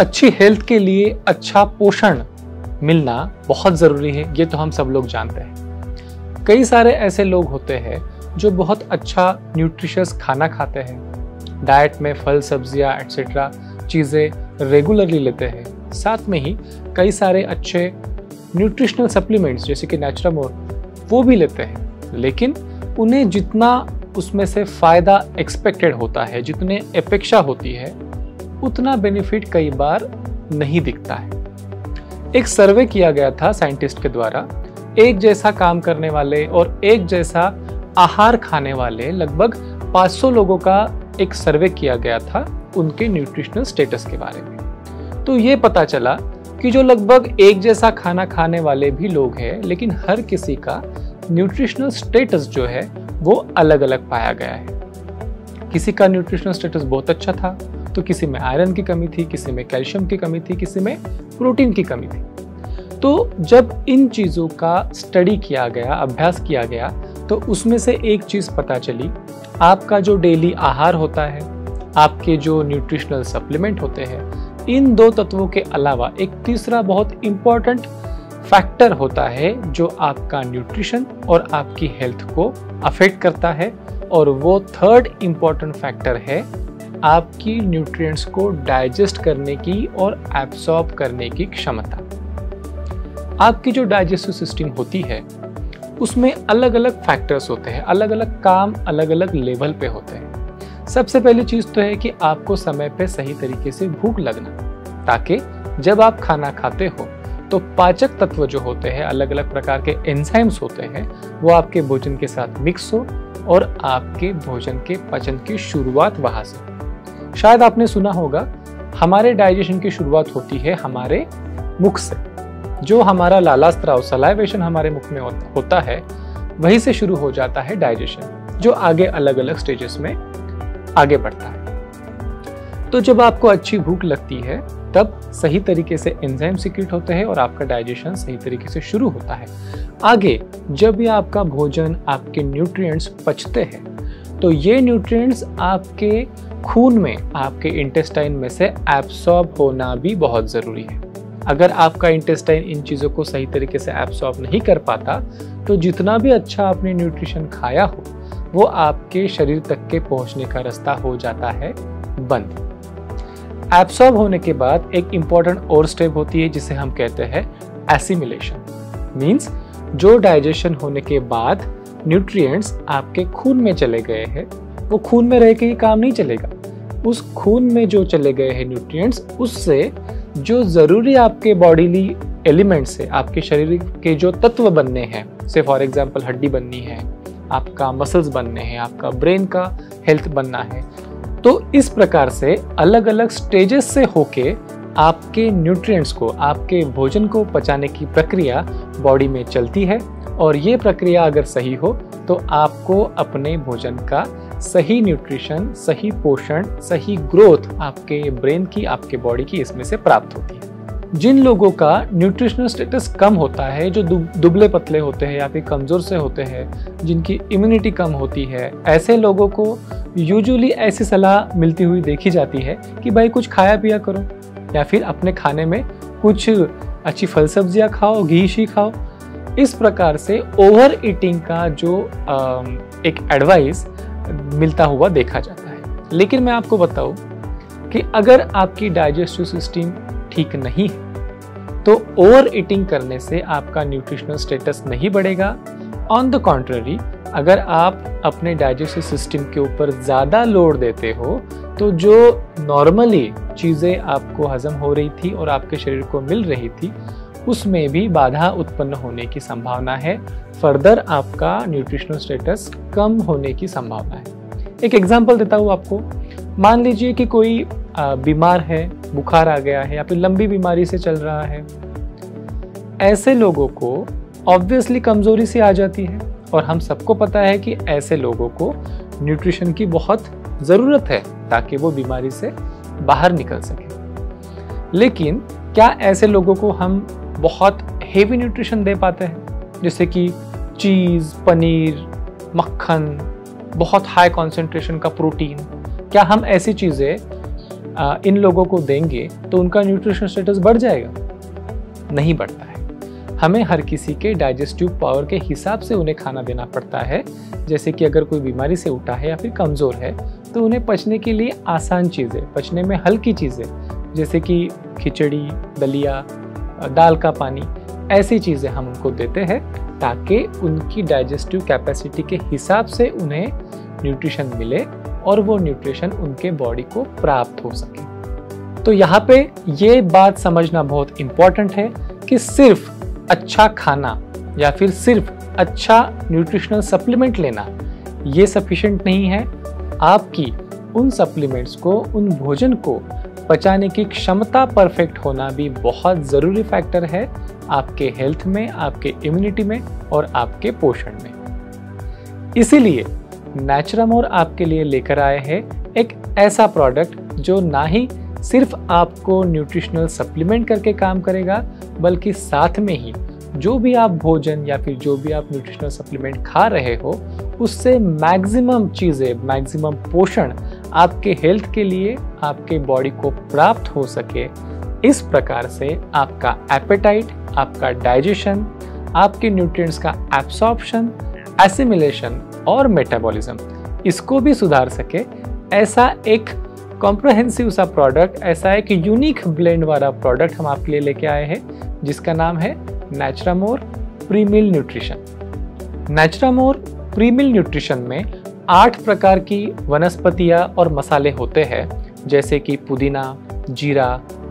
अच्छी हेल्थ के लिए अच्छा पोषण मिलना बहुत ज़रूरी है, ये तो हम सब लोग जानते हैं। कई सारे ऐसे लोग होते हैं जो बहुत अच्छा न्यूट्रिशियस खाना खाते हैं, डाइट में फल सब्जियां एट्सेट्रा चीज़ें रेगुलरली लेते हैं, साथ में ही कई सारे अच्छे न्यूट्रिशनल सप्लीमेंट्स जैसे कि नेचुरामोर वो भी लेते हैं, लेकिन उन्हें जितना उसमें से फ़ायदा एक्सपेक्टेड होता है, जितने अपेक्षा होती है, उतना बेनिफिट कई बार नहीं दिखता है। एक सर्वे किया गया था साइंटिस्ट के द्वारा, एक जैसा काम करने वाले और एक जैसा आहार खाने वाले लगभग 500 लोगों का एक सर्वे किया गया था उनके न्यूट्रिशनल स्टेटस के बारे में। तो ये पता चला कि जो लगभग एक जैसा खाना खाने वाले भी लोग हैं, लेकिन हर किसी का न्यूट्रिशनल स्टेटस जो है वो अलग अलग पाया गया है। किसी का न्यूट्रिशनल स्टेटस बहुत अच्छा था तो किसी में आयरन की कमी थी, किसी में कैल्शियम की कमी थी, किसी में प्रोटीन की कमी थी। तो जब इन चीज़ों का स्टडी किया गया, अभ्यास किया गया, तो उसमें से एक चीज़ पता चली, आपका जो डेली आहार होता है, आपके जो न्यूट्रिशनल सप्लीमेंट होते हैं, इन दो तत्वों के अलावा एक तीसरा बहुत इम्पॉर्टेंट फैक्टर होता है जो आपका न्यूट्रिशन और आपकी हेल्थ को अफेक्ट करता है, और वो थर्ड इम्पॉर्टेंट फैक्टर है आपकी न्यूट्रिएंट्स को डाइजेस्ट करने की और एब्सॉर्ब करने की क्षमता। आपकी जो डाइजेस्टिव सिस्टम होती है उसमें अलग अलग फैक्टर्स होते हैं, अलग अलग काम अलग अलग लेवल पे होते हैं। सबसे पहली चीज़ तो है कि आपको समय पे सही तरीके से भूख लगना, ताकि जब आप खाना खाते हो तो पाचक तत्व जो होते हैं, अलग अलग प्रकार के एंजाइम्स होते हैं, वो आपके भोजन के साथ मिक्स हो और आपके भोजन के पचन की शुरुआत वहाँ से। शायद आपने सुना होगा, हमारे डाइजेशन की शुरुआत होती है हमारे मुख से। जो हमारा लाला स्त्राव, सलाइवेशन हमारे मुख में होता है, वहीं से शुरू हो जाता है डाइजेशन, जो आगे अलग अलग स्टेजेस में आगे बढ़ता है। तो जब आपको अच्छी भूख लगती है तब सही तरीके से एंजाइम सीक्रेट होते हैं और आपका डाइजेशन सही तरीके से शुरू होता है। आगे जब ये आपका भोजन, आपके न्यूट्रिएंट्स पचते हैं, तो ये न्यूट्रिएंट्स आपके खून में, आपके इंटेस्टाइन में से एब्सॉर्ब होना भी बहुत ज़रूरी है। अगर आपका इंटेस्टाइन इन चीज़ों को सही तरीके से एब्सॉर्ब नहीं कर पाता, तो जितना भी अच्छा आपने न्यूट्रिशन खाया हो, वो आपके शरीर तक के पहुंचने का रास्ता हो जाता है बंद। एब्सॉर्ब होने के बाद एक इम्पॉर्टेंट और स्टेप होती है जिसे हम कहते हैं एसिमिलेशन। मीन्स जो डाइजेशन होने के बाद न्यूट्रिएंट्स आपके खून में चले गए हैं, वो खून में रह के ही काम नहीं चलेगा। उस खून में जो चले गए हैं न्यूट्रिएंट्स, उससे जो ज़रूरी आपके बॉडीली एलिमेंट्स है, आपके शरीर के जो तत्व बनने हैं, से फॉर एग्जांपल हड्डी बननी है, आपका मसल्स बनने हैं, आपका ब्रेन का हेल्थ बनना है, तो इस प्रकार से अलग अलग स्टेजेस से होके आपके न्यूट्रिएंट्स को, आपके भोजन को पचाने की प्रक्रिया बॉडी में चलती है। और ये प्रक्रिया अगर सही हो तो आपको अपने भोजन का सही न्यूट्रिशन, सही पोषण, सही ग्रोथ आपके ब्रेन की, आपके बॉडी की इसमें से प्राप्त होती है। जिन लोगों का न्यूट्रिशनल स्टेटस कम होता है, जो दुबले पतले होते हैं या फिर कमज़ोर से होते हैं, जिनकी इम्यूनिटी कम होती है, ऐसे लोगों को यूजुअली ऐसी सलाह मिलती हुई देखी जाती है कि भाई कुछ खाया पिया करो, या फिर अपने खाने में कुछ अच्छी फल सब्जियाँ खाओ, घी शी खाओ। इस प्रकार से ओवर ईटिंग का जो एक एडवाइस मिलता हुआ देखा जाता है। लेकिन मैं आपको बताऊं कि अगर आपकी डाइजेस्टिव सिस्टम ठीक नहीं है तो ओवर ईटिंग करने से आपका न्यूट्रिशनल स्टेटस नहीं बढ़ेगा। ऑन द कॉन्ट्ररी, अगर आप अपने डाइजेस्टिव सिस्टम के ऊपर ज़्यादा लोड देते हो तो जो नॉर्मली चीज़ें आपको हजम हो रही थी और आपके शरीर को मिल रही थी, उसमें भी बाधा उत्पन्न होने की संभावना है। फर्दर आपका न्यूट्रिशनल स्टेटस कम होने की संभावना है। एक एग्जांपल देता हूँ आपको। मान लीजिए कि कोई बीमार है, बुखार आ गया है या फिर लंबी बीमारी से चल रहा है। ऐसे लोगों को ऑब्वियसली कमजोरी से आ जाती है और हम सबको पता है कि ऐसे लोगों को न्यूट्रिशन की बहुत ज़रूरत है ताकि वो बीमारी से बाहर निकल सके। लेकिन क्या ऐसे लोगों को हम बहुत हेवी न्यूट्रिशन दे पाते हैं, जैसे कि चीज़, पनीर, मक्खन, बहुत हाई कॉन्सेंट्रेशन का प्रोटीन? क्या हम ऐसी चीज़ें इन लोगों को देंगे तो उनका न्यूट्रिशनल स्टेटस बढ़ जाएगा? नहीं बढ़ता है। हमें हर किसी के डाइजेस्टिव पावर के हिसाब से उन्हें खाना देना पड़ता है। जैसे कि अगर कोई बीमारी से उठा है या फिर कमज़ोर है तो उन्हें पचने के लिए आसान चीज़ें, पचने में हल्की चीज़ें, जैसे कि खिचड़ी, दलिया, दाल का पानी, ऐसी चीज़ें हम उनको देते हैं ताकि उनकी डाइजेस्टिव कैपेसिटी के हिसाब से उन्हें न्यूट्रिशन मिले और वो न्यूट्रिशन उनके बॉडी को प्राप्त हो सके। तो यहाँ पे ये बात समझना बहुत इम्पॉर्टेंट है कि सिर्फ अच्छा खाना या फिर सिर्फ अच्छा न्यूट्रिशनल सप्लीमेंट लेना ये सफिशिएंट नहीं है। आपकी उन सप्लीमेंट्स को, उन भोजन को पचाने की क्षमता परफेक्ट होना भी बहुत ज़रूरी फैक्टर है आपके हेल्थ में, आपके इम्यूनिटी में और आपके पोषण में। इसीलिए नेचुरामोर आपके लिए लेकर आए हैं एक ऐसा प्रोडक्ट जो ना ही सिर्फ आपको न्यूट्रिशनल सप्लीमेंट करके काम करेगा, बल्कि साथ में ही जो भी आप भोजन या फिर जो भी आप न्यूट्रिशनल सप्लीमेंट खा रहे हो उससे मैक्सिमम चीज़ें, मैक्सिमम पोषण आपके हेल्थ के लिए, आपके बॉडी को प्राप्त हो सके। इस प्रकार से आपका एपेटाइट, आपका डाइजेशन, आपके न्यूट्रिएंट्स का एब्सॉर्प्शन, एसिमिलेशन और मेटाबॉलिज्म, इसको भी सुधार सके। ऐसा एक कॉम्प्रहेंसिव सा प्रोडक्ट, ऐसा एक यूनिक ब्लेंड वाला प्रोडक्ट हम आपके लिए लेके आए हैं जिसका नाम है नेचुरामोर प्रीमिल न्यूट्रिशन। नेचुरामोर प्रीमिल न्यूट्रिशन में 8 प्रकार की वनस्पतियाँ और मसाले होते हैं, जैसे कि पुदीना, जीरा,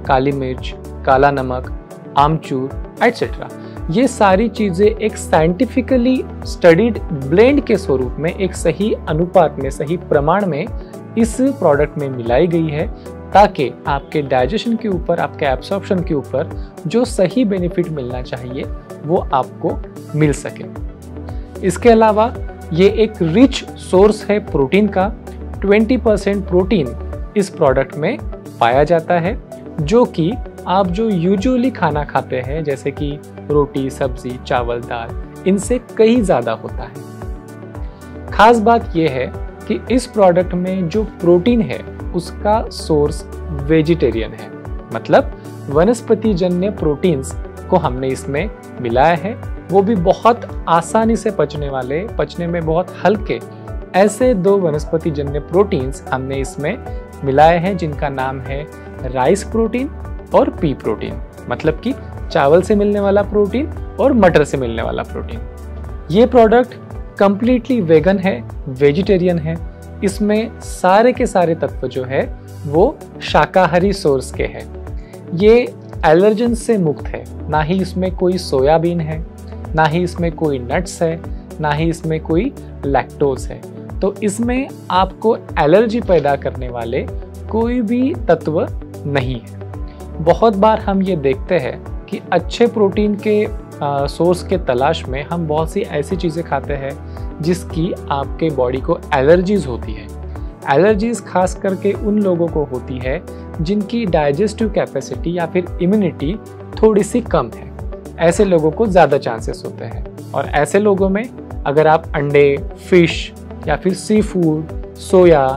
काली मिर्च, काला नमक, आमचूर एटसेट्रा। ये सारी चीज़ें एक साइंटिफिकली स्टडीड ब्लेंड के स्वरूप में एक सही अनुपात में, सही प्रमाण में इस प्रोडक्ट में मिलाई गई है ताकि आपके डाइजेशन के ऊपर, आपके एब्सॉर्प्शन के ऊपर जो सही बेनिफिट मिलना चाहिए वो आपको मिल सके। इसके अलावा ये एक रिच सोर्स है प्रोटीन का। 20% प्रोटीन इस प्रोडक्ट में पाया जाता है, जो कि आप जो यूजुअली खाना खाते हैं जैसे कि रोटी, सब्जी, चावल, दाल, इनसे कहीं ज़्यादा होता है। खास बात यह है कि इस प्रोडक्ट में जो प्रोटीन है उसका सोर्स वेजिटेरियन है, मतलब वनस्पति जन्य प्रोटीन्स को हमने इसमें मिलाया है, वो भी बहुत आसानी से पचने वाले, पचने में बहुत हल्के, ऐसे 2 वनस्पति जन्य प्रोटीन्स हमने इसमें मिलाए हैं जिनका नाम है राइस प्रोटीन और पी प्रोटीन, मतलब कि चावल से मिलने वाला प्रोटीन और मटर से मिलने वाला प्रोटीन। ये प्रोडक्ट कंप्लीटली वेगन है, वेजिटेरियन है। इसमें सारे के सारे तत्व जो है वो शाकाहारी सोर्स के हैं। ये एलर्जन से मुक्त है, ना ही इसमें कोई सोयाबीन है, ना ही इसमें कोई नट्स है, ना ही इसमें कोई लैक्टोज है। तो इसमें आपको एलर्जी पैदा करने वाले कोई भी तत्व नहीं है। बहुत बार हम ये देखते हैं कि अच्छे प्रोटीन के सोर्स के तलाश में हम बहुत सी ऐसी चीज़ें खाते हैं जिसकी आपके बॉडी को एलर्जीज होती है। एलर्जीज खास करके उन लोगों को होती है जिनकी डाइजेस्टिव कैपेसिटी या फिर इम्यूनिटी थोड़ी सी कम है। ऐसे लोगों को ज़्यादा चांसेस होते हैं, और ऐसे लोगों में अगर आप अंडे, फिश या फिर सी फूड, सोया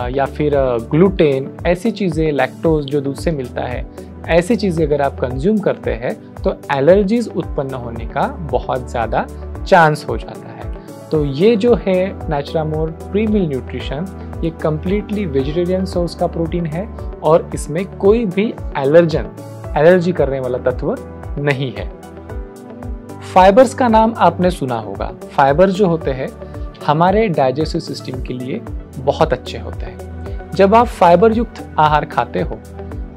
या फिर ग्लूटेन, ऐसी चीज़ें, लैक्टोज जो दूध से मिलता है, ऐसी चीज़ें अगर आप कंज्यूम करते हैं तो एलर्जीज उत्पन्न होने का बहुत ज़्यादा चांस हो जाता है। तो ये जो है नेचुरामोर प्रीमिल न्यूट्रिशन, ये कम्प्लीटली वेजिटेरियन सोर्स का प्रोटीन है और इसमें कोई भी एलर्जी करने वाला तत्व नहीं है। फाइबर्स का नाम आपने सुना होगा। फाइबर जो होते हैं हमारे डाइजेस्टिव सिस्टम के लिए बहुत अच्छे होते हैं। जब आप फाइबर युक्त आहार खाते हो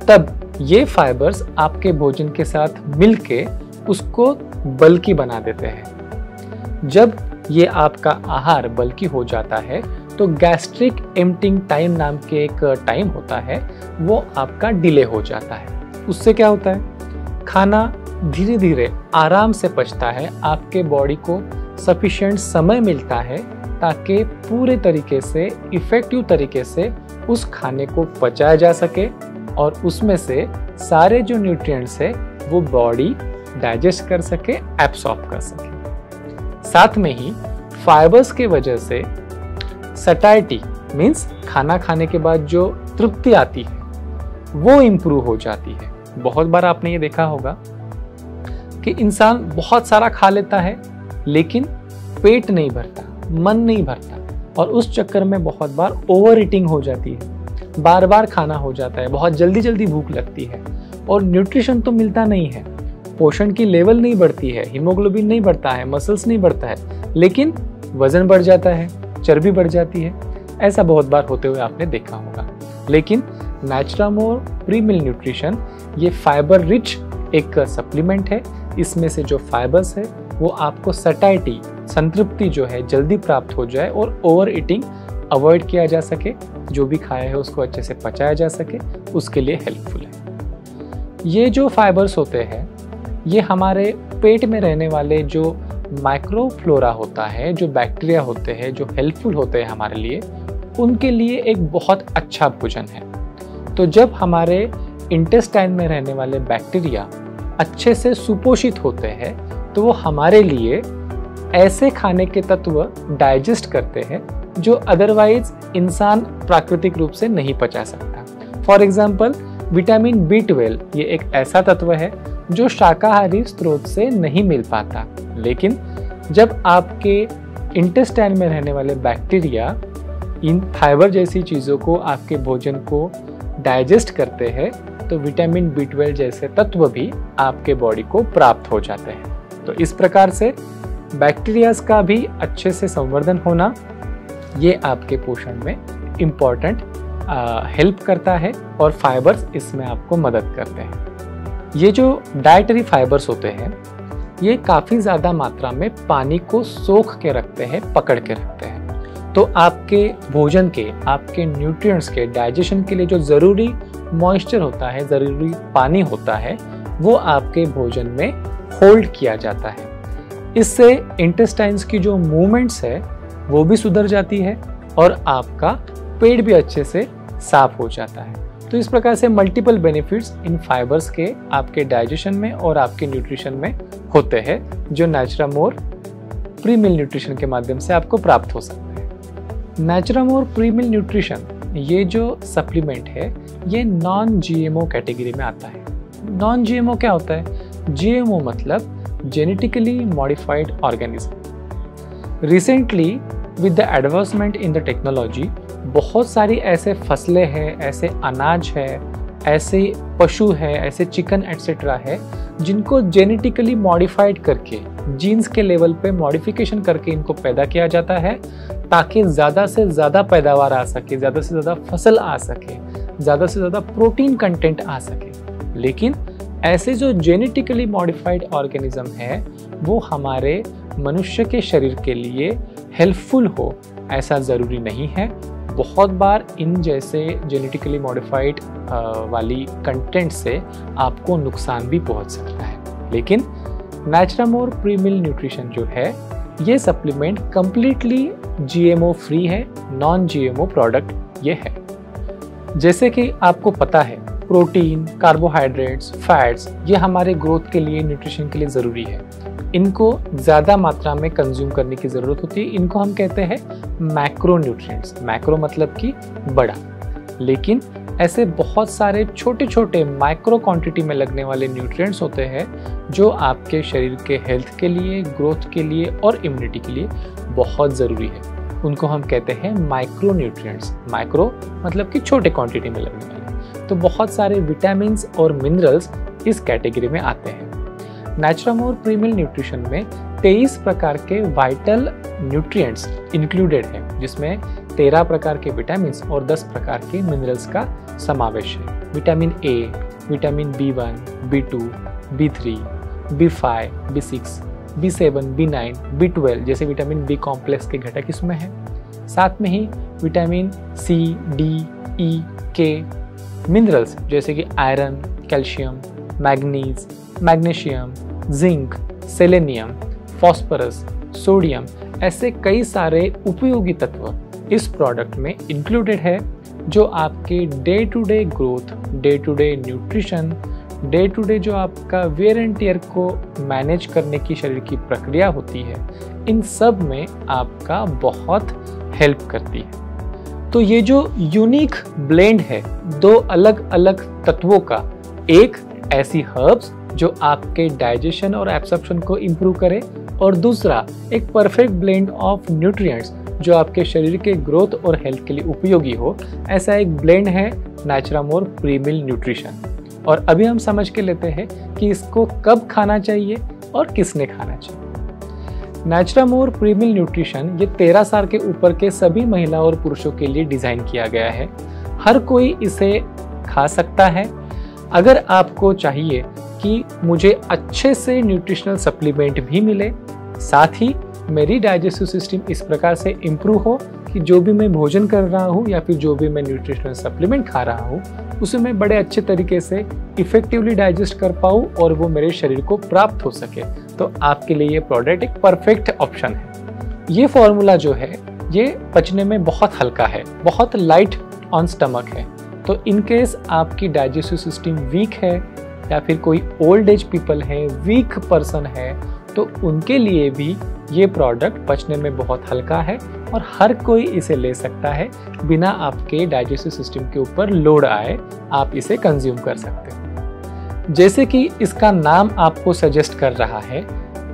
तब ये फाइबर्स आपके भोजन के साथ मिलके उसको बल्की बना देते हैं। जब ये आपका आहार बल्की हो जाता है तो गैस्ट्रिक एम्प्टिंग टाइम नाम के एक टाइम होता है, वो आपका डिले हो जाता है। उससे क्या होता है, खाना धीरे धीरे आराम से पचता है, आपके बॉडी को सफिशिएंट समय मिलता है ताकि पूरे तरीके से, इफेक्टिव तरीके से उस खाने को पचाया जा सके और उसमें से सारे जो न्यूट्रिएंट्स है वो बॉडी डाइजेस्ट कर सके, एब्सॉर्ब कर सके। साथ में ही फाइबर्स के वजह से सटाइटी मीन्स खाना खाने के बाद जो तृप्ति आती है वो इम्प्रूव हो जाती है। बहुत बार आपने ये देखा होगा कि इंसान बहुत सारा खा लेता है लेकिन पेट नहीं भरता, मन नहीं भरता, और उस चक्कर में बहुत बार ओवर ईटिंग हो जाती है, बार बार खाना हो जाता है, बहुत जल्दी जल्दी भूख लगती है और न्यूट्रिशन तो मिलता नहीं है, पोषण की लेवल नहीं बढ़ती है, हीमोग्लोबिन नहीं बढ़ता है, मसल्स नहीं बढ़ता है, लेकिन वजन बढ़ जाता है, चर्बी बढ़ जाती है। ऐसा बहुत बार होते हुए आपने देखा होगा। लेकिन नैचुरामोर प्री-मील न्यूट्रिशन ये फाइबर रिच एक सप्लीमेंट है। इसमें से जो फाइबर्स है वो आपको सटाइटी, संतृप्ति जो है जल्दी प्राप्त हो जाए और ओवर ईटिंग अवॉइड किया जा सके, जो भी खाया है उसको अच्छे से पचाया जा सके, उसके लिए हेल्पफुल है। ये जो फाइबर्स होते हैं ये हमारे पेट में रहने वाले जो माइक्रोफ्लोरा होता है, जो बैक्टीरिया होते हैं, जो हेल्पफुल होते हैं हमारे लिए, उनके लिए एक बहुत अच्छा भोजन है। तो जब हमारे इंटेस्टाइन में रहने वाले बैक्टीरिया अच्छे से सुपोषित होते हैं तो वो हमारे लिए ऐसे खाने के तत्व डाइजेस्ट करते हैं जो अदरवाइज इंसान प्राकृतिक रूप से नहीं पचा सकता। फॉर एग्जाम्पल विटामिन B12 ये एक ऐसा तत्व है जो शाकाहारी स्रोत से नहीं मिल पाता, लेकिन जब आपके इंटेस्टाइन में रहने वाले बैक्टीरिया इन फाइबर जैसी चीज़ों को, आपके भोजन को डाइजेस्ट करते हैं तो विटामिन B12 जैसे तत्व भी आपके बॉडी को प्राप्त हो जाते हैं। तो इस प्रकार से बैक्टीरियाज का भी अच्छे से संवर्धन होना ये आपके पोषण में इम्पॉर्टेंट हेल्प करता है और फाइबर्स इसमें आपको मदद करते हैं। ये जो डाइटरी फाइबर्स होते हैं ये काफ़ी ज़्यादा मात्रा में पानी को सोख के रखते हैं, पकड़ के रखते हैं। तो आपके भोजन के, आपके न्यूट्रिएंट्स के डाइजेशन के लिए जो ज़रूरी मॉइस्चर होता है, ज़रूरी पानी होता है, वो आपके भोजन में होल्ड किया जाता है। इससे इंटेस्टाइन्स की जो मूवमेंट्स है वो भी सुधर जाती है और आपका पेट भी अच्छे से साफ हो जाता है। तो इस प्रकार से मल्टीपल बेनिफिट्स इन फाइबर्स के आपके डाइजेशन में और आपके न्यूट्रिशन में होते हैं, जो नैचुरामोर प्री-मील न्यूट्रिशन के माध्यम से आपको प्राप्त हो सकते हैं। नैचुरामोर प्री-मील न्यूट्रिशन ये जो सप्लीमेंट है ये नॉन GMO कैटेगरी में आता है। नॉन GMO क्या होता है? GMO मतलब genetically modified organism. Recently with the advancement in the technology बहुत सारी ऐसे फसलें हैं, ऐसे अनाज है, ऐसे पशु है, ऐसे चिकन एटसेट्रा है जिनको जेनेटिकली मॉडिफाइड करके, जीन्स के लेवल पे मॉडिफिकेशन करके इनको पैदा किया जाता है ताकि ज़्यादा से ज़्यादा पैदावार आ सके, ज़्यादा से ज़्यादा फसल आ सके, ज़्यादा से ज़्यादा प्रोटीन कंटेंट आ सके। लेकिन ऐसे जो जेनेटिकली मॉडिफाइड ऑर्गेनिज्म है वो हमारे मनुष्य के शरीर के लिए हेल्पफुल हो ऐसा ज़रूरी नहीं है। बहुत बार इन जैसे जेनेटिकली मॉडिफाइड वाली कंटेंट से आपको नुकसान भी पहुंच सकता है। लेकिन नैचुरामोर प्री-मील न्यूट्रिशन जो है ये सप्लीमेंट कंप्लीटली GMO फ्री है, नॉन GMO प्रोडक्ट ये है। जैसे कि आपको पता है प्रोटीन, कार्बोहाइड्रेट्स, फैट्स ये हमारे ग्रोथ के लिए, न्यूट्रिशन के लिए ज़रूरी है। इनको ज़्यादा मात्रा में कंज्यूम करने की ज़रूरत होती है। इनको हम कहते हैं मैक्रो न्यूट्रिएंट्स। मैक्रो मतलब कि बड़ा, लेकिन ऐसे बहुत सारे छोटे छोटे माइक्रो क्वांटिटी में लगने वाले न्यूट्रिएंट्स होते हैं जो आपके शरीर के हेल्थ के लिए, ग्रोथ के लिए और इम्यूनिटी के लिए बहुत ज़रूरी है। उनको हम कहते हैं माइक्रो न्यूट्रिएंट्स। माइक्रो मतलब कि छोटे क्वांटिटी में लगने वाले। तो बहुत सारे विटामिन्स और मिनरल्स इस कैटेगरी में आते हैं। नैचुरामोर प्री-मील न्यूट्रिशन में 23 प्रकार के वाइटल न्यूट्रिएंट्स इंक्लूडेड है, जिसमें 13 प्रकार के विटामिन्स और 10 प्रकार के मिनरल्स का समावेश है। Vitamin A, vitamin B1, B2, B3, B5, B6, B7, B9, B12 जैसे विटामिन B कॉम्प्लेक्स के घटक इसमें हैं। साथ में ही vitamin C, D, E, K, minerals जैसे कि iron, calcium, manganese, magnesium, zinc, selenium, phosphorus, sodium, ऐसे कई सारे उपयोगी तत्व इस प्रोडक्ट में इंक्लूडेड है जो आपके day to day growth, day to day nutrition, day to day जो आपका वेयर एंड टियर को मैनेज करने की शरीर की प्रक्रिया होती है, इन सब में आपका बहुत हेल्प करती है। तो ये जो यूनिक ब्लेंड है दो अलग अलग तत्वों का, एक ऐसी हर्ब्स जो आपके डाइजेशन और एब्सॉर्प्शन को इम्प्रूव करे, और दूसरा एक परफेक्ट ब्लेंड ऑफ न्यूट्रिएंट्स जो आपके शरीर के ग्रोथ और हेल्थ के लिए उपयोगी हो, ऐसा एक ब्लेंड है नैचुरामोर प्रीमिल न्यूट्रिशन। और अभी हम समझ के लेते हैं कि इसको कब खाना चाहिए और किसने खाना चाहिए। नैचुरामोर प्रीमिल न्यूट्रिशन ये 13 साल के ऊपर के सभी महिला और पुरुषों के लिए डिज़ाइन किया गया है। हर कोई इसे खा सकता है। अगर आपको चाहिए कि मुझे अच्छे से न्यूट्रिशनल सप्लीमेंट भी मिले, साथ ही मेरी डाइजेस्टिव सिस्टम इस प्रकार से इम्प्रूव हो कि जो भी मैं भोजन कर रहा हूँ या फिर जो भी मैं न्यूट्रिशनल सप्लीमेंट खा रहा हूँ उसे मैं बड़े अच्छे तरीके से इफेक्टिवली डाइजेस्ट कर पाऊँ और वो मेरे शरीर को प्राप्त हो सके, तो आपके लिए ये प्रोडक्ट एक परफेक्ट ऑप्शन है। ये फॉर्मूला जो है ये पचने में बहुत हल्का है, बहुत लाइट ऑन स्टमक है। तो इन केस आपकी डाइजेस्टिव सिस्टम वीक है या फिर कोई ओल्ड एज पीपल है, वीक पर्सन है, तो उनके लिए भी ये प्रोडक्ट पचने में बहुत हल्का है और हर कोई इसे ले सकता है बिना आपके डाइजेस्टिव सिस्टम के ऊपर लोड आए। आप इसे कंज्यूम कर सकते हैं। जैसे कि इसका नाम आपको सजेस्ट कर रहा है,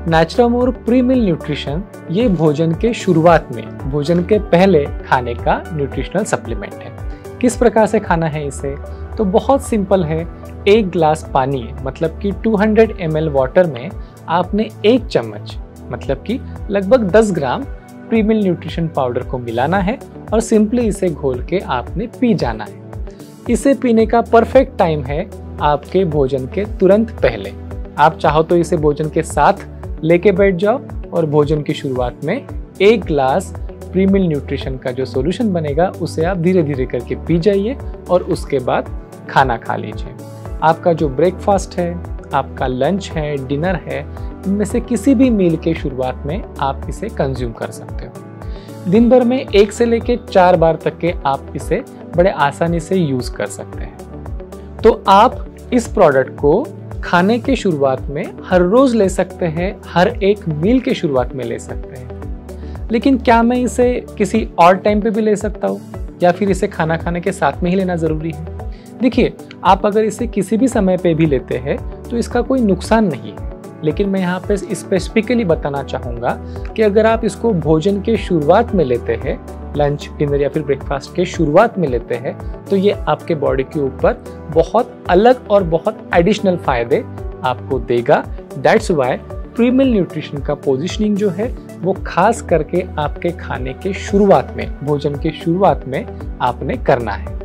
नैचुरामोर प्रीमिल न्यूट्रिशन ये भोजन के शुरुआत में, भोजन के पहले खाने का न्यूट्रिशनल सप्लीमेंट है। किस प्रकार से खाना है इसे? तो बहुत सिंपल है। एक ग्लास पानी मतलब कि 200 ml वाटर में आपने 1 चम्मच मतलब कि लगभग 10 ग्राम प्रीमिल न्यूट्रिशन पाउडर को मिलाना है और सिंपली इसे घोल के आपने पी जाना है। इसे पीने का परफेक्ट टाइम है आपके भोजन के तुरंत पहले। आप चाहो तो इसे भोजन के साथ लेके बैठ जाओ और भोजन की शुरुआत में 1 ग्लास प्रीमिल न्यूट्रिशन का जो सॉल्यूशन बनेगा उसे आप धीरे धीरे करके पी जाइए और उसके बाद खाना खा लीजिए। आपका जो ब्रेकफास्ट है, आपका लंच है, डिनर है, इनमें से किसी भी मील के शुरुआत में आप इसे कंज्यूम कर सकते हो। दिन भर में 1 से लेके 4 बार तक के आप इसे बड़े आसानी से यूज कर सकते हैं। तो आप इस प्रोडक्ट को खाने के शुरुआत में हर रोज ले सकते हैं, हर एक मील के शुरुआत में ले सकते हैं। लेकिन क्या मैं इसे किसी और टाइम पे भी ले सकता हूँ या फिर इसे खाना खाने के साथ में ही लेना ज़रूरी है? देखिए, आप अगर इसे किसी भी समय पे भी लेते हैं तो इसका कोई नुकसान नहीं है। लेकिन मैं यहाँ पे स्पेसिफिकली बताना चाहूँगा कि अगर आप इसको भोजन के शुरुआत में लेते हैं, लंच, डिनर या फिर ब्रेकफास्ट के शुरुआत में लेते हैं, तो ये आपके बॉडी के ऊपर बहुत अलग और बहुत एडिशनल फायदे आपको देगा। दैट्स वाई प्रीमिल न्यूट्रिशन का पोजिशनिंग जो है वो खास करके आपके खाने के शुरुआत में, भोजन के शुरुआत में आपने करना है।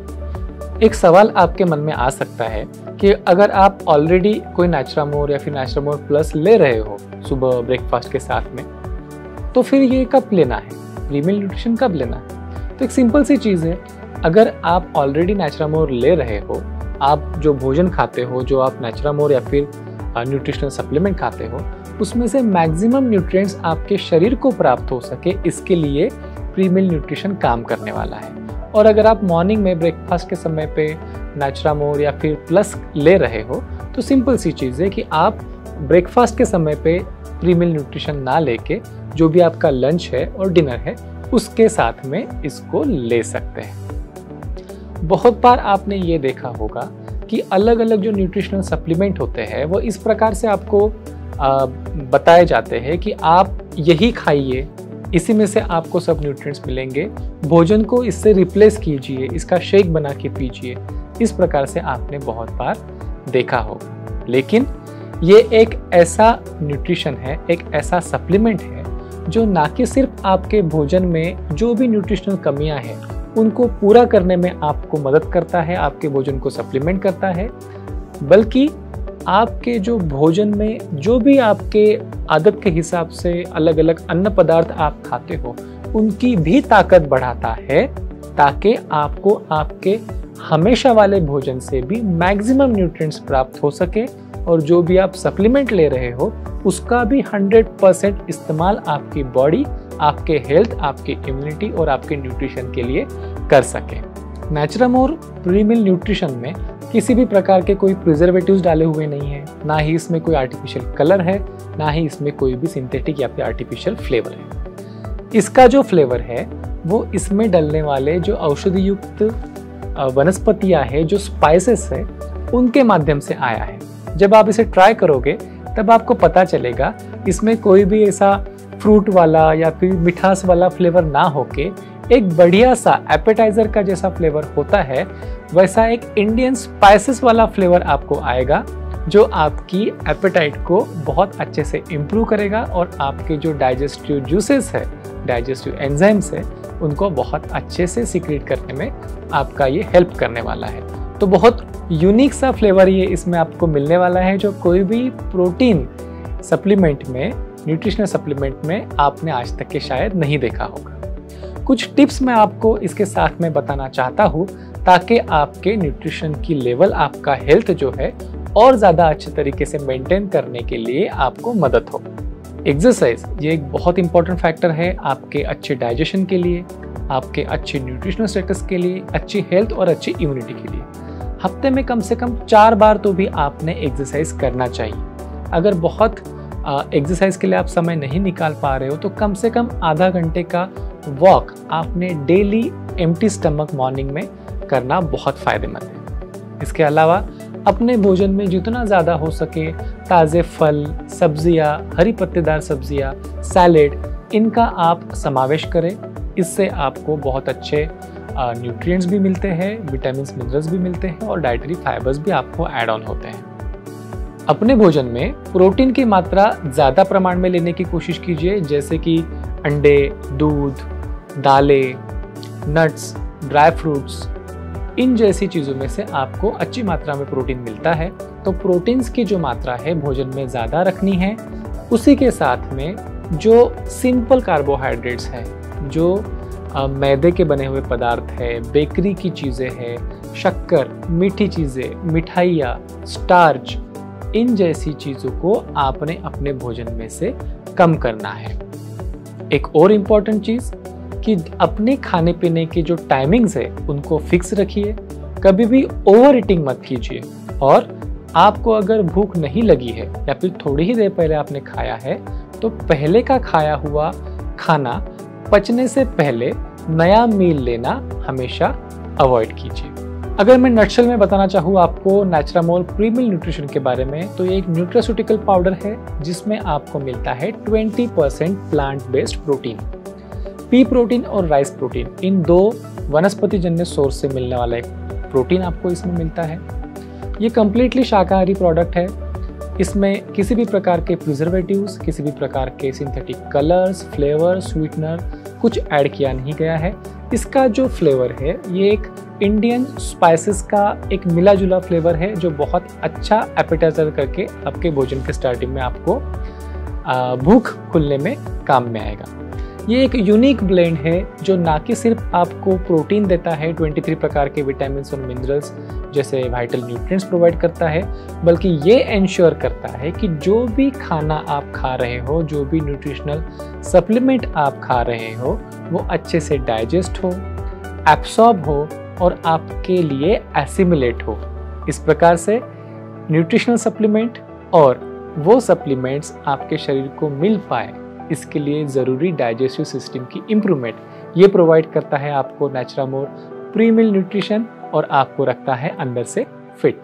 एक सवाल आपके मन में आ सकता है कि अगर आप ऑलरेडी कोई नैचुरामोर या फिर नैचुरामोर प्लस ले रहे हो सुबह ब्रेकफास्ट के साथ में, तो फिर ये कब लेना है, प्रीमिल न्यूट्रिशन कब लेना है? तो एक सिंपल सी चीज़ है, अगर आप ऑलरेडी नैचुरामोर ले रहे हो, आप जो भोजन खाते हो, जो आप नैचुरामोर या फिर न्यूट्रिशनल सप्लीमेंट खाते हो, उसमें से मैक्सिमम न्यूट्रिएंट्स आपके शरीर को प्राप्त हो सके, इसके लिए प्रीमिल न्यूट्रिशन काम करने वाला है। और अगर आप मॉर्निंग में ब्रेकफास्ट के समय पे नैचुरामोर या फिर प्लस ले रहे हो, तो सिंपल सी चीज़ है कि आप ब्रेकफास्ट के समय पे प्रीमिल न्यूट्रिशन ना लेके जो भी आपका लंच है और डिनर है उसके साथ में इसको ले सकते हैं। बहुत बार आपने ये देखा होगा कि अलग अलग जो न्यूट्रिशनल सप्लीमेंट होते हैं वो इस प्रकार से आपको बताए जाते हैं कि आप यही खाइए, इसी में से आपको सब न्यूट्रिएंट्स मिलेंगे, भोजन को इससे रिप्लेस कीजिए, इसका शेक बना के पीजिए। इस प्रकार से आपने बहुत बार देखा होगा। लेकिन ये एक ऐसा न्यूट्रिशन है, एक ऐसा सप्लीमेंट है जो ना कि सिर्फ आपके भोजन में जो भी न्यूट्रिशनल कमियां हैं उनको पूरा करने में आपको मदद करता है, आपके भोजन को सप्लीमेंट करता है, बल्कि आपके जो भोजन में जो भी आपके आदत के हिसाब से अलग अलग अन्न पदार्थ आप खाते हो उनकी भी ताकत बढ़ाता है, ताकि आपको आपके हमेशा वाले भोजन से भी मैक्सिमम न्यूट्रिएंट्स प्राप्त हो सके और जो भी आप सप्लीमेंट ले रहे हो उसका भी 100% इस्तेमाल आपकी बॉडी, आपके हेल्थ, आपकी इम्यूनिटी और आपके न्यूट्रिशन के लिए कर सके। नैचुरामोर प्रीमिल न्यूट्रिशन में किसी भी प्रकार के कोई प्रिजर्वेटिव्स डाले हुए नहीं है, ना ही इसमें कोई आर्टिफिशियल कलर है, ना ही इसमें कोई भी सिंथेटिक या फिर आर्टिफिशियल फ्लेवर है। इसका जो फ्लेवर है वो इसमें डलने वाले जो औषधि युक्त वनस्पतियां है, जो स्पाइसेस है, उनके माध्यम से आया है। जब आप इसे ट्राई करोगे तब आपको पता चलेगा इसमें कोई भी ऐसा फ्रूट वाला या फिर मिठास वाला फ्लेवर ना होके एक बढ़िया सा एपेटाइजर का जैसा फ्लेवर होता है, वैसा एक इंडियन स्पाइसेस वाला फ्लेवर आपको आएगा, जो आपकी एपेटाइट को बहुत अच्छे से इम्प्रूव करेगा और आपके जो डाइजेस्टिव जूसेस है, डाइजेस्टिव एंजाइम्स है, उनको बहुत अच्छे से सीक्रेट करने में आपका ये हेल्प करने वाला है। तो बहुत यूनिक सा फ्लेवर ये इसमें आपको मिलने वाला है, जो कोई भी प्रोटीन सप्लीमेंट में, न्यूट्रिशनल सप्लीमेंट में आपने आज तक के शायद नहीं देखा होगा। कुछ टिप्स मैं आपको इसके साथ में बताना चाहता हूँ ताकि आपके न्यूट्रिशन की लेवल, आपका हेल्थ जो है और ज़्यादा अच्छे तरीके से मेंटेन करने के लिए आपको मदद हो। एक्सरसाइज ये एक बहुत इंपॉर्टेंट फैक्टर है आपके अच्छे डाइजेशन के लिए, आपके अच्छे न्यूट्रिशनल स्टेटस के लिए, अच्छी हेल्थ और अच्छी इम्यूनिटी के लिए। हफ्ते में कम से कम 4 बार तो भी आपने एक्सरसाइज करना चाहिए। अगर बहुत एक्सरसाइज के लिए आप समय नहीं निकाल पा रहे हो तो कम से कम आधा घंटे का वॉक आपने डेली एम्प्टी स्टमक मॉर्निंग में करना बहुत फायदेमंद है। इसके अलावा अपने भोजन में जितना ज़्यादा हो सके ताज़े फल, सब्जियां, हरी पत्तेदार सब्जियां, सैलेड, इनका आप समावेश करें। इससे आपको बहुत अच्छे न्यूट्रिएंट्स भी मिलते हैं, विटामिन्स, मिनरल्स भी मिलते हैं और डाइटरी फाइबर्स भी आपको ऐड ऑन होते हैं। अपने भोजन में प्रोटीन की मात्रा ज़्यादा प्रमाण में लेने की कोशिश कीजिए, जैसे कि अंडे, दूध, दालें, नट्स, ड्राई फ्रूट्स, इन जैसी चीज़ों में से आपको अच्छी मात्रा में प्रोटीन मिलता है। तो प्रोटीन्स की जो मात्रा है भोजन में ज़्यादा रखनी है। उसी के साथ में जो सिंपल कार्बोहाइड्रेट्स हैं, जो मैदे के बने हुए पदार्थ है, बेकरी की चीज़ें हैं, शक्कर, मीठी चीज़ें, मिठाइयाँ, स्टार्च, इन जैसी चीज़ों को आपने अपने भोजन में से कम करना है। एक और इम्पॉर्टेंट चीज़ कि अपने खाने पीने की जो टाइमिंग्स है उनको फिक्स रखिए, कभी भी ओवर ईटिंग मत कीजिए। और आपको अगर भूख नहीं लगी है या फिर थोड़ी ही देर पहले आपने खाया है तो पहले का खाया हुआ खाना पचने से पहले नया मील लेना हमेशा अवॉइड कीजिए। अगर मैं नटशेल में बताना चाहूँ आपको नेचुरामोल प्रीमिल न्यूट्रिशन के बारे में, तो ये एक न्यूट्रास्यूटिकल पाउडर है जिसमें आपको मिलता है 20% plant based protein. P protein और राइस प्रोटीन, इन 2 वनस्पति जन्य सोर्स से मिलने वाला एक प्रोटीन आपको इसमें मिलता है। ये कम्प्लीटली शाकाहारी प्रोडक्ट है। इसमें किसी भी प्रकार के प्रिजर्वेटिव्स, किसी भी प्रकार के सिंथेटिक कलर्स, फ्लेवर, स्वीटनर कुछ ऐड किया नहीं गया है। इसका जो फ्लेवर है ये एक इंडियन स्पाइसेस का एक मिला जुला फ्लेवर है, जो बहुत अच्छा एपेटाइजर करके आपके भोजन के स्टार्टिंग में आपको भूख खुलने में काम में आएगा। ये एक यूनिक ब्लेंड है जो ना कि सिर्फ आपको प्रोटीन देता है, 23 प्रकार के विटामिन्स और मिनरल्स जैसे वाइटल न्यूट्रिएंट्स प्रोवाइड करता है, बल्कि ये इंश्योर करता है कि जो भी खाना आप खा रहे हो, जो भी न्यूट्रिशनल सप्लीमेंट आप खा रहे हो, वो अच्छे से डाइजेस्ट हो, एब्सॉर्ब हो और आपके लिए एसिमिलेट हो। इस प्रकार से न्यूट्रिशनल सप्लीमेंट और वो सप्लीमेंट्स आपके शरीर को मिल पाए, इसके लिए ज़रूरी डाइजेस्टिव सिस्टम की इम्प्रूवमेंट ये प्रोवाइड करता है आपको नेचुरामोल प्रीमिल न्यूट्रिशन, और आपको रखता है अंदर से फिट।